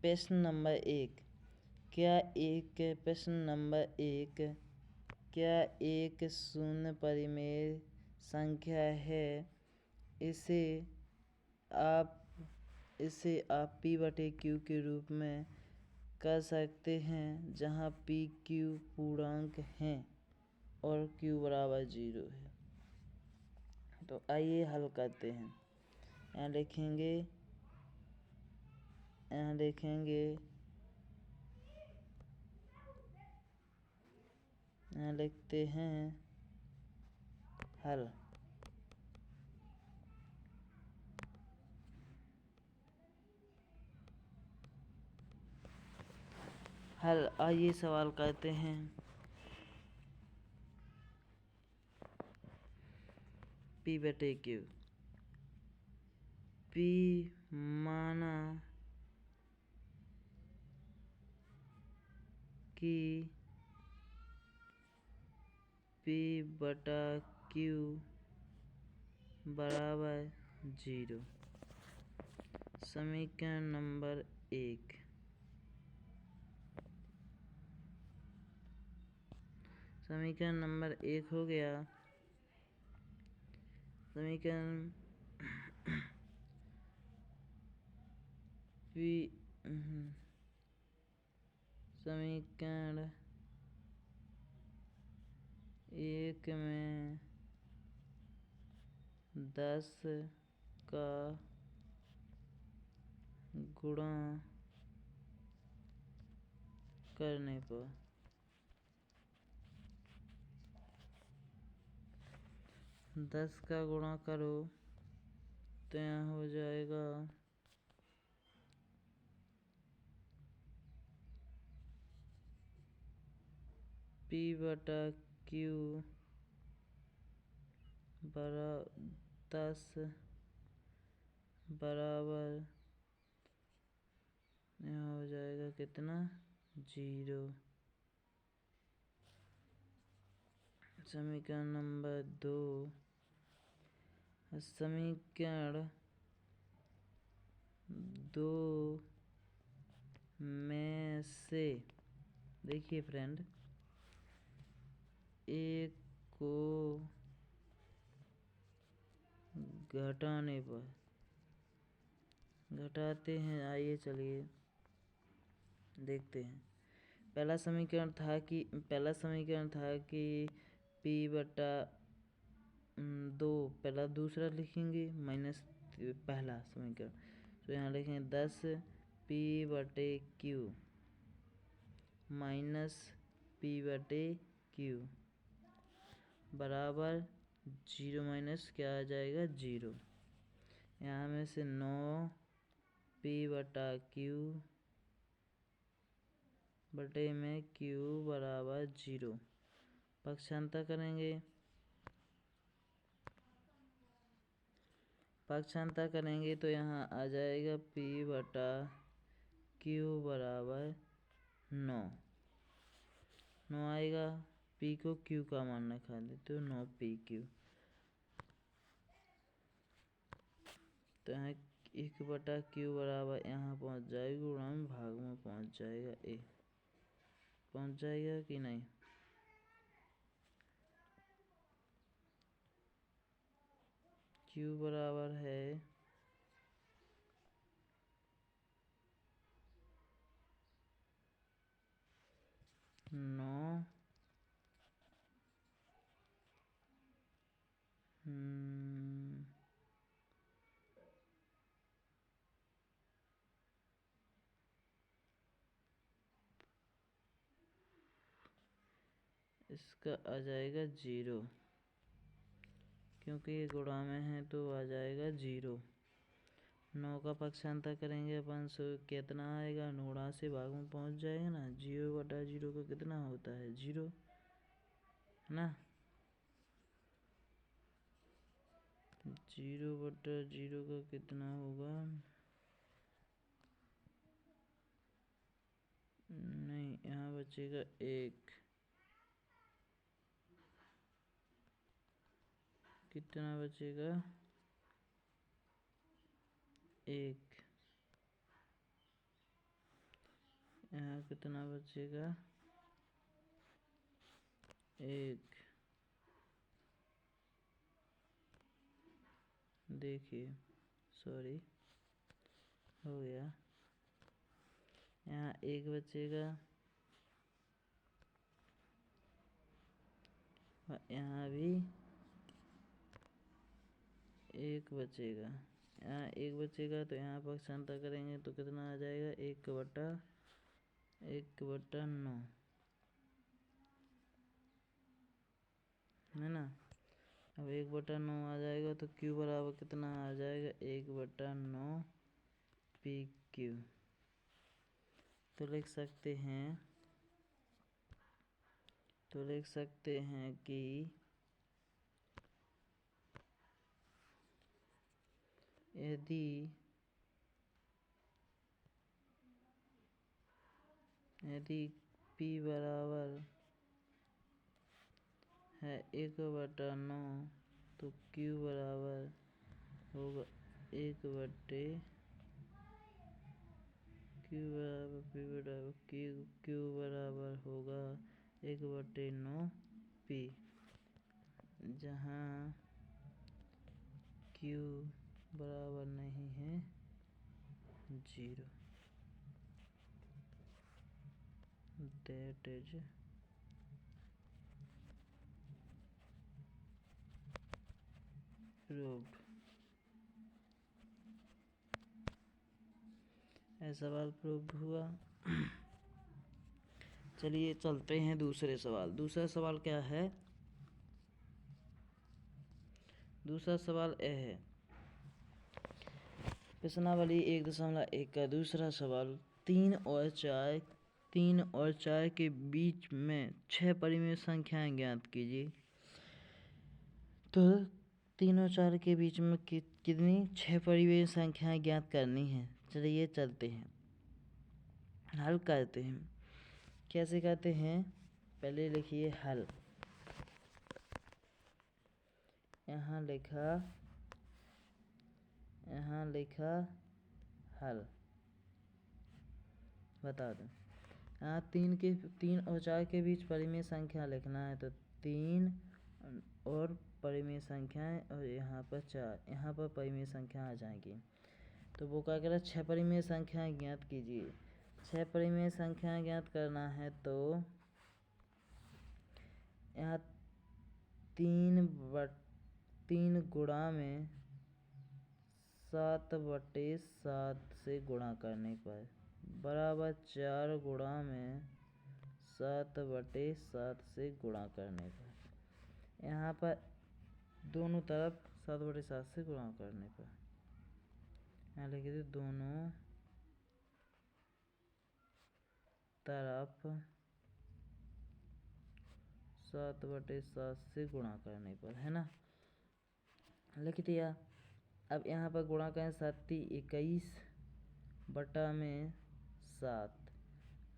प्रश्न नंबर 1, प्रश्न नंबर 1, क्या एक शून्य परिमेय संख्या है? इसे आप P/Q के रूप में कर सकते हैं, जहाँ PQ पूर्णांक हैं और Q बराबर 0 है। तो आइए हल करते हैं। यहाँ लिखते हैं हल। आइए सवाल करते हैं। P/Q। P माना कि P/Q बराबर 0। समीकरण नंबर 1। समीकरण नंबर 1 हो गया। समीकरण समीकरण 1 में 10 का गुणा करने पर 10 का गुणा करो तो यहाँ हो जाएगा P/Q बराबर 10 बराबर यहाँ हो जाएगा कितना 0। समीकरण नंबर 2। समीकरण 2 में से देखिए फ्रेंड, एक को घटाने पर घटाते हैं। आइए चलिए देखते हैं। पहला समीकरण था कि P/2, पहला दूसरा लिखेंगे माइनस पहला समीकरण। तो यहाँ लिखेंगे 10 P/Q माइनस P/Q बराबर 0 माइनस क्या आ जाएगा 0। यहाँ में से 9 P/Q बटे में Q बराबर 0 पक्षांतर करेंगे तो यहाँ आ जाएगा P/Q बराबर 9 आएगा। P को Q का मान रखा दे तो 9 PQ। तो यहाँ 1/Q बराबर यहाँ पहुँच जाएगा गुणा में भाग में पहुँच जाएगा पहुँच जाएगा कि नहीं। Q बराबर है 9 इसका आ जाएगा 0, क्योंकि ये गुणा में है तो आ जाएगा 0। 9 का पक्षांतर करेंगे अपन सो कितना आएगा, 9 से भाग में पहुँच जाएगा ना। 0/0 का कितना होता है 0 ना। 0/0 का कितना होगा, नहीं यहाँ बचेगा 1। कितना बचेगा 1। यहाँ कितना बचेगा, 1। देखिए सॉरी, हो गया, यहाँ 1 बचेगा, यहाँ भी 1 बचेगा। यहाँ 1 बचेगा तो यहाँ पर क्षमता करेंगे तो कितना आ जाएगा, 1/9 है ना। अब 1/9 आ जाएगा तो Q बराबर कितना आ जाएगा, 1/9 PQ। तो लिख सकते हैं कि यदि P बराबर है 1/9 तो Q बराबर होगा 1/Q बराबर होगा 1/9 P, जहाँ Q बराबर नहीं है 0। That is proved। यह सवाल प्रूव्ड हुआ। चलिए चलते हैं दूसरे सवाल। दूसरा सवाल क्या है, दूसरा सवाल यह है, प्रश्नावली 1.1 का दूसरा सवाल, 3 और 4 के बीच में 6 परिमेय संख्याएं ज्ञात कीजिए। तो 3 और 4 के बीच में कितनी 6 परिमेय संख्याएं ज्ञात करनी है। चलिए चलते हैं, हल करते हैं। कैसे करते हैं, पहले लिखिए हल। यहाँ लिखा हल, बता दूं। यहाँ 3 और 4 के बीच परिमेय संख्या लिखना है, तो 3 और परिमेय संख्याएं और यहाँ पर 4, यहाँ पर परिमेय संख्या आ जाएंगी। तो वो क्या कह रहा है, 6 परिमेय संख्याएं ज्ञात कीजिए। 6 परिमेय संख्याएं ज्ञात करना है तो यहाँ 3 गुणा में 7/7 से गुणा करने पर बराबर 4 गुणा में 7/7 से गुणा करने पर, यहाँ पर दोनों तरफ 7/7 से गुणा करने पर, यहाँ लिखिए थे दोनों तरफ 7/7 से गुणा करने पर, है ना, लिख दिया। अब यहाँ पर गुणा करें, 7 21/7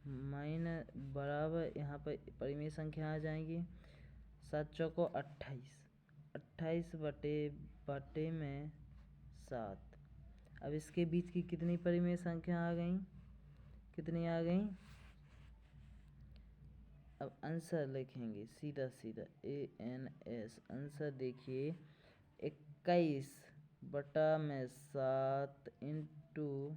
माइनस बराबर, यहाँ पर परिमेय संख्या आ जाएंगी, 7 चौको 28, 28 में 7। अब इसके बीच की कितनी परिमेय संख्या आ गई, कितनी आ गई। अब आंसर लिखेंगे सीधा ANS। आंसर देखिए 21/7 इंटू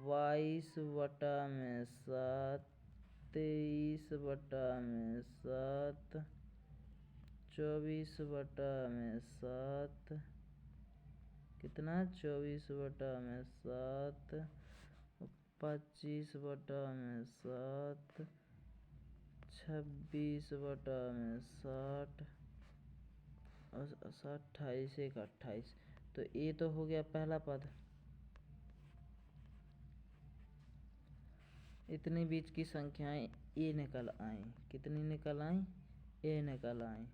22/7, 23/7, 24/7, कितना 24/7, 25/7, 26/7 और 28 1 28। तो ये तो हो गया पहला पद। इतनी बीच की संख्याएं ए निकल आई, कितनी निकल आई, ए निकल आई,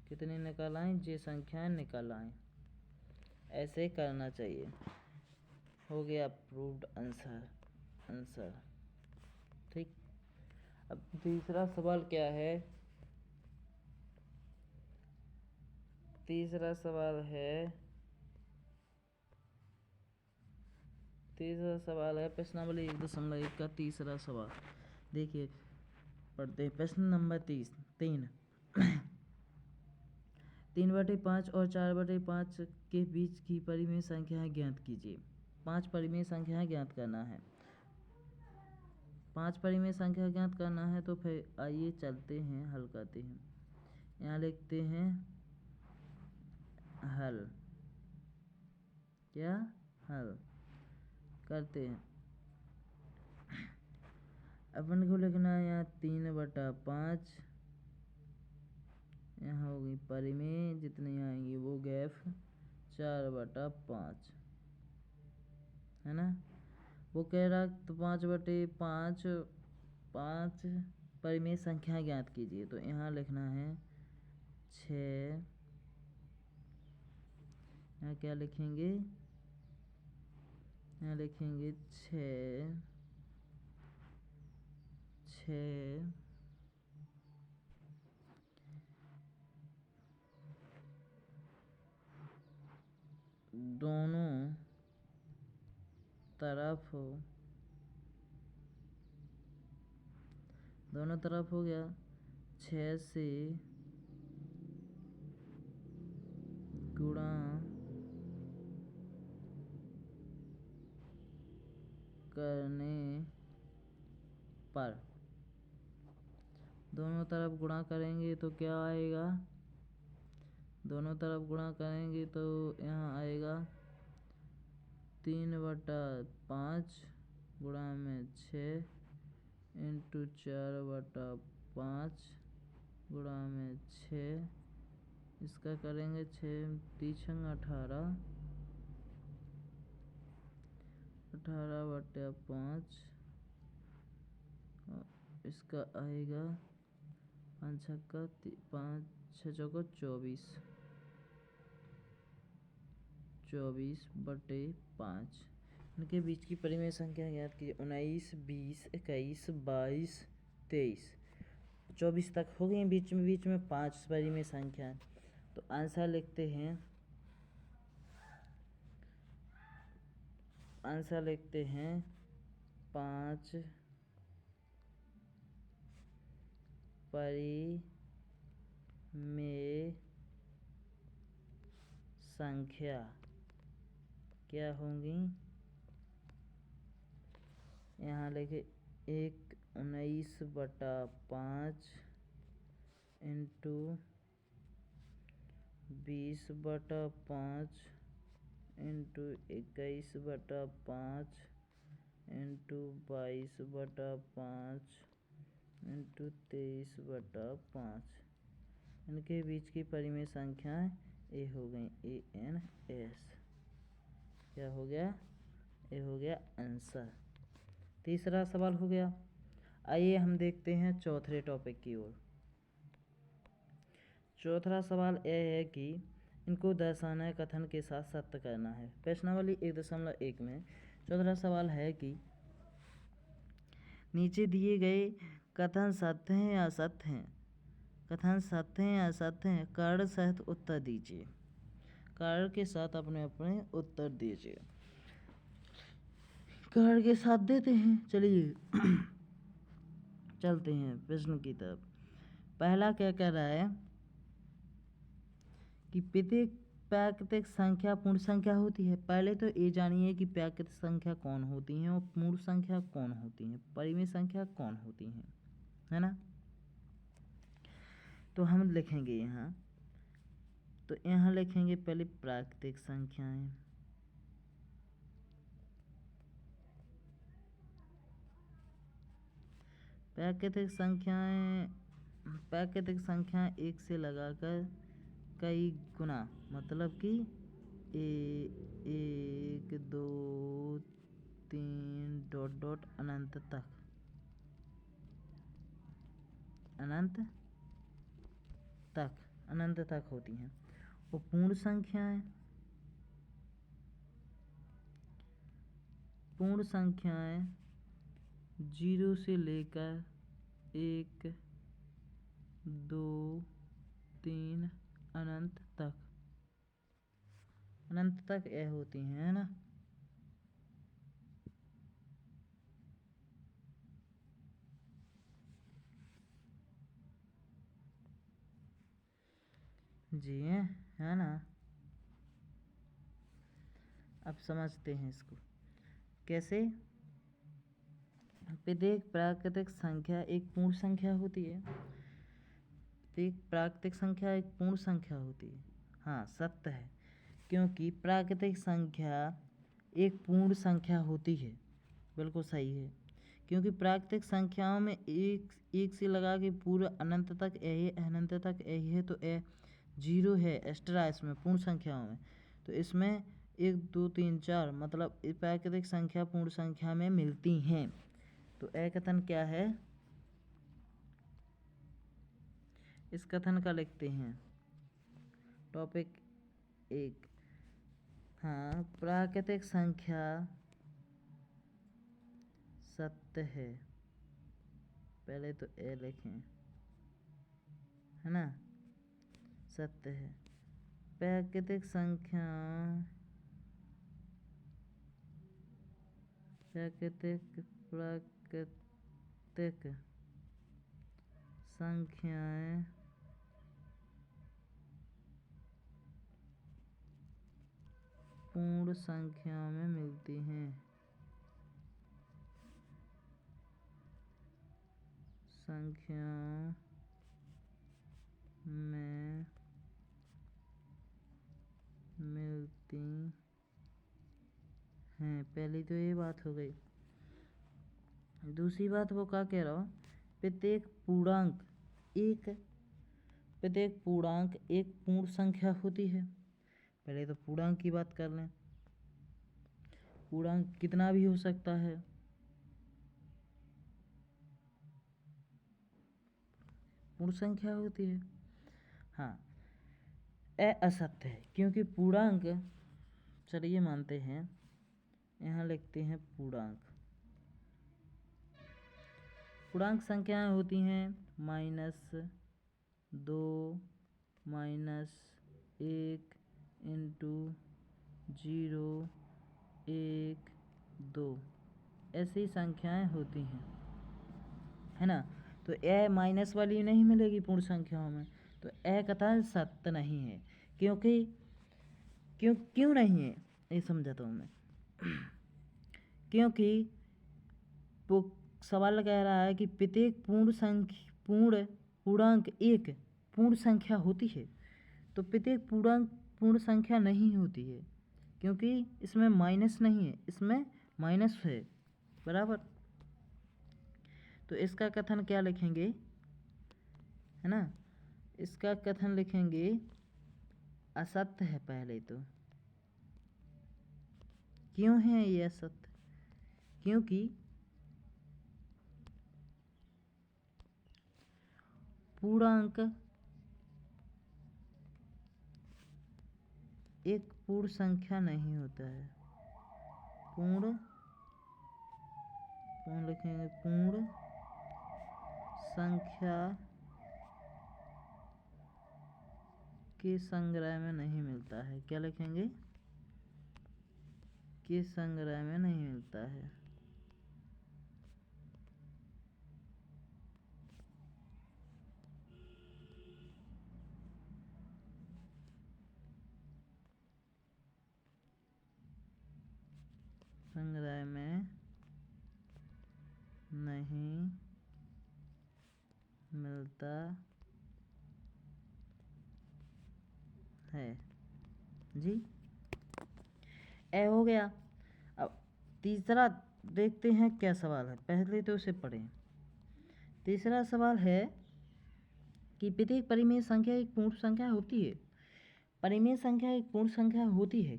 कितनी निकल आई, ये संख्याएं निकल आई। ऐसे करना चाहिए। हो गया प्रूव्ड आंसर। ठीक। अब तीसरा सवाल क्या है, तीसरा सवाल है तीसरा सवाल है प्रश्न नंबर 1.1 का तीसरा सवाल। देखिए पढ़ते हैं प्रश्न नंबर 3। 3/5 और 4/5 के बीच की परिमेय संख्याएं ज्ञात कीजिए। 5 परिमेय संख्याएं ज्ञात करना है। 5 परिमेय संख्या ज्ञात करना है तो फिर आइए चलते हैं, हल करते हैं। यहाँ लिखते हैं हल। क्या हल करते हैं। अपन को लिखना है यहाँ 3/5, यहाँ होगी परिमेय जितनी आएंगी वो गैफ 4/5 है ना। वो कह रहा तो 5/5 5 परिमेय संख्या ज्ञात कीजिए। तो यहाँ लिखना है 6। यहाँ क्या लिखेंगे, यहाँ लिखेंगे 6 दोनों तरफ हो गया 6 से गुणा करने पर, दोनों तरफ गुणा करेंगे तो क्या आएगा, दोनों तरफ गुणा करेंगे तो यहाँ आएगा 3/5 गुणा में 6 इंटू 4/5 गुणा में 6, इसका करेंगे 6 3 18 18/5, इसका आएगा 5 6 24 24/5। इनके बीच की परिमेय संख्या ज्ञात कीजिए। 19 20 21 22 23 24 तक हो गई। बीच में 5 परिमेय संख्या है। तो आंसर लिखते हैं, आंसर लिखते हैं 5 परिमेय संख्या क्या होंगी। यहाँ लिखे 19/5 इंटू 20/5 इंटू 21/5 इंटू 22/5 इंटू 23/5। इनके बीच की परिमेय संख्याएं ए हो गई, ANS। क्या हो गया, ए हो गया आंसर। तीसरा सवाल हो गया। आइए हम देखते हैं चौथे टॉपिक की ओर। चौथा सवाल यह है कि इनको दर्शाना है, कथन के साथ सत्य करना है। प्रश्नावली 1.1 में चौथा सवाल है कि नीचे दिए गए कथन सत्य हैं या असत्य हैं, कथन सत्य हैं या असत्य हैं, कारण सहित उत्तर दीजिए। कारण के साथ अपने अपने उत्तर दीजिए। कारण के साथ देते हैं। चलिए चलते हैं प्रश्न की तरफ। पहला क्या कह रहा है कि प्रत्येक प्राकृतिक संख्या पूर्ण संख्या होती है। पहले तो ये जानिए कि प्राकृतिक संख्या कौन होती हैं और पूर्ण संख्या कौन होती हैं, परिमेय संख्या कौन होती हैं, है ना। तो हम लिखेंगे यहाँ, तो यहाँ लिखेंगे पहले प्राकृतिक संख्याएं। प्राकृतिक संख्याएं 1 से लगाकर कई गुना, मतलब कि 1 2 3 डॉट डॉट अनंत तक, अनंत तक होती हैं। और पूर्ण संख्याएं 0 से लेकर 1 2 3 अनंत तक यह होती हैं, है ना। जिए, है ना। अब समझते हैं इसको कैसे। प्रत्येक प्राकृतिक संख्या एक पूर्ण संख्या होती है। एक प्राकृतिक संख्या एक पूर्ण संख्या होती है। हाँ, सत्य है, क्योंकि प्राकृतिक संख्या एक पूर्ण संख्या होती है। बिल्कुल सही है, क्योंकि प्राकृतिक संख्याओं में एक से लगा के पूरा अनंत तक अनंत तक है, तो जीरो है एक्स्ट्रा इसमें पूर्ण संख्याओं में। तो इसमें 1 2 3 4 मतलब प्राकृतिक संख्या पूर्ण संख्या में मिलती हैं। तो कथन क्या है, इस कथन का लिखते हैं टॉपिक 1। हाँ, प्राकृतिक संख्या सत्य है। पहले तो लिखें, है ना, सत्य है। प्राकृतिक संख्या प्राकृतिक संख्याएं पूर्ण संख्या में मिलती हैं। संख्याओं में मिलती हैं। पहली तो ये बात हो गई। दूसरी बात वो क्या कह रहा हूँ, प्रत्येक पूर्णांक एक पूर्ण संख्या होती है। पहले तो पूर्णांक की बात कर लें। पूर्णांक कितना भी हो सकता है, पूर्ण संख्या होती है। हाँ, असत्य है, क्योंकि पूर्णांक, चलिए मानते हैं, यहाँ लिखते हैं पूर्णांक संख्याएं होती हैं -2 -1 × 0 1 2 ऐसी संख्याएं होती हैं, है ना। तो माइनस वाली नहीं मिलेगी पूर्ण संख्याओं में, तो कथन सत्य नहीं है। क्योंकि क्यों नहीं है ये समझाता हूँ मैं। क्योंकि वो सवाल कह रहा है कि प्रत्येक पूर्णांक एक पूर्ण संख्या होती है, तो प्रत्येक पूर्णांक पूर्ण संख्या नहीं होती है, क्योंकि इसमें माइनस नहीं है, इसमें माइनस है, बराबर। तो इसका कथन क्या लिखेंगे, है ना, इसका कथन लिखेंगे असत्य है। पहले तो क्यों है ये असत्य, क्योंकि पूर्णांक एक पूर्ण संख्या नहीं होता है। पूर्ण लिखेंगे, पूर्ण संख्या के संग्रह में नहीं मिलता है। क्या लिखेंगे, के संग्रह में नहीं मिलता है। संग्रह में नहीं मिलता है जी। हो गया। अब तीसरा देखते हैं क्या सवाल है, पहले तो उसे पढ़ें। तीसरा सवाल है कि प्रत्येक परिमेय संख्या एक पूर्ण संख्या होती है। परिमेय संख्या एक पूर्ण संख्या होती है।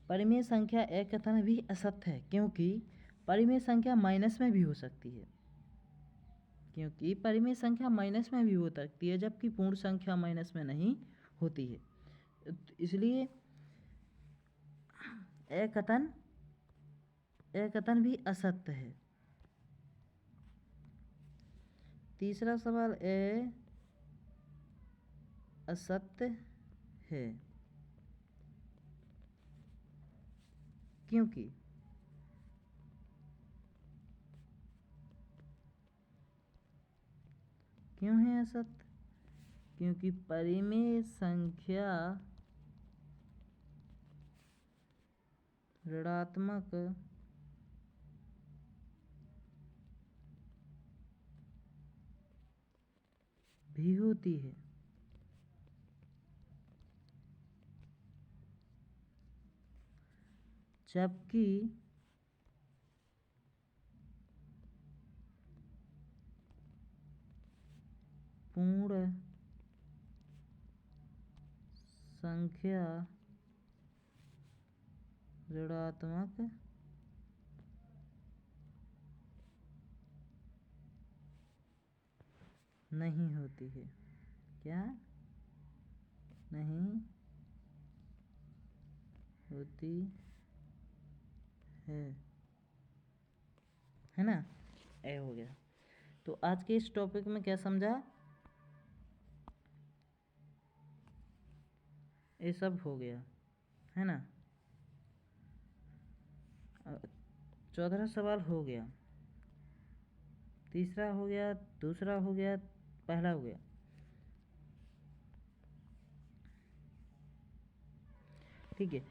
परिमेय संख्या एक कथन भी असत्य है, क्योंकि परिमेय संख्या माइनस में भी हो सकती है। क्योंकि परिमेय संख्या माइनस में भी हो सकती है, जबकि पूर्ण संख्या माइनस में नहीं होती है। इसलिए एक कथन भी असत्य है। तीसरा सवाल असत्य है, क्योंकि क्यों है असत्य, क्योंकि परिमेय संख्या ऋणात्मक भी होती है। जबकि पूर्ण संख्या ऋणात्मक नहीं होती है। क्या नहीं होती है ना। ए हो गया। तो आज के इस टॉपिक में क्या समझा, ये सब हो गया है ना। 14 सवाल हो गया, तीसरा हो गया, दूसरा हो गया, पहला हो गया। ठीक है,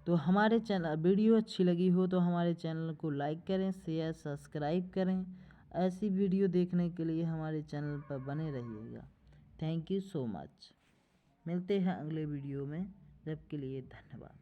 तो हमारे चैनल वीडियो अच्छी लगी हो तो हमारे चैनल को लाइक करें, शेयर, सब्सक्राइब करें। ऐसी वीडियो देखने के लिए हमारे चैनल पर बने रहिएगा। Thank you so much. मिलते हैं अगले वीडियो में, जब के लिए धन्यवाद।